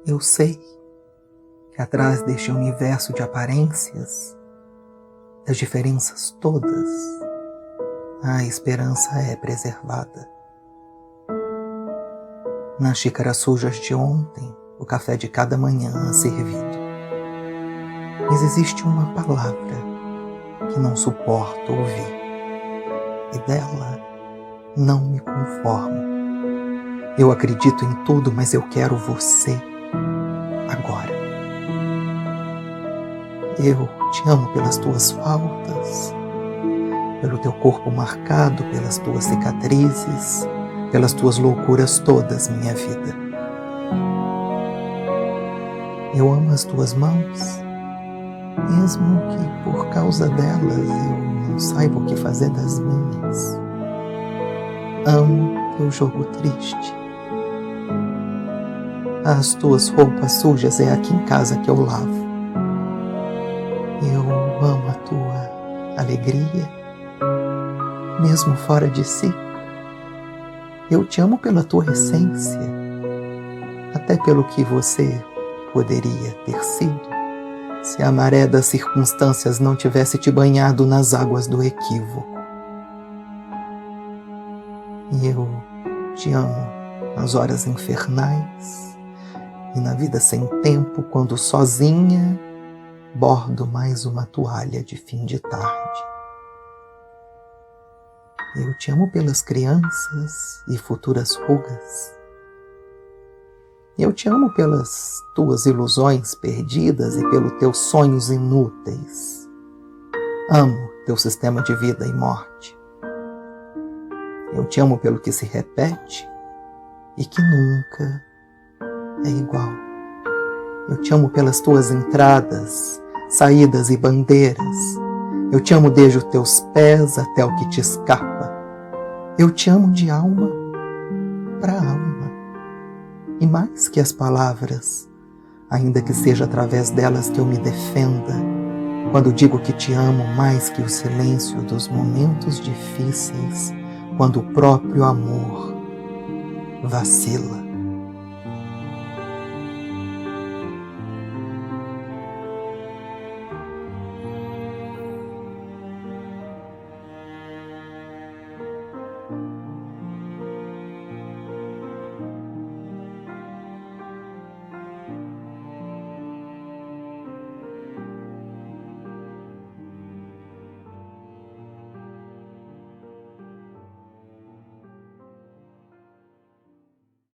Eu sei que atrás deste universo de aparências, das diferenças todas, a esperança é preservada. Nas xícaras sujas de ontem, o café de cada manhã servido. Mas existe uma palavra que não suporto ouvir, e dela não me conformo. Eu acredito em tudo, mas eu quero você agora. Eu te amo pelas tuas faltas, pelo teu corpo marcado, pelas tuas cicatrizes, pelas tuas loucuras todas, minha vida. Eu amo as tuas mãos, mesmo que por causa delas eu não saiba o que fazer das minhas. Amo teu jogo triste. As tuas roupas sujas é aqui em casa que eu lavo. Eu amo a tua alegria, mesmo fora de si. Eu te amo pela tua essência, até pelo que você poderia ter sido, se a maré das circunstâncias não tivesse te banhado nas águas do equívoco. E eu te amo nas horas infernais e na vida sem tempo, quando sozinha bordo mais uma toalha de fim de tarde. Eu te amo pelas crianças e futuras rugas. Eu te amo pelas tuas ilusões perdidas e pelos teus sonhos inúteis. Amo teu sistema de vida e morte. Eu te amo pelo que se repete e que nunca é igual. Eu te amo pelas tuas entradas, saídas e bandeiras. Eu te amo desde os teus pés até o que te escapa. Eu te amo de alma para alma. E mais que as palavras, ainda que seja através delas que eu me defenda, quando digo que te amo mais que o silêncio dos momentos difíceis, quando o próprio amor vacila.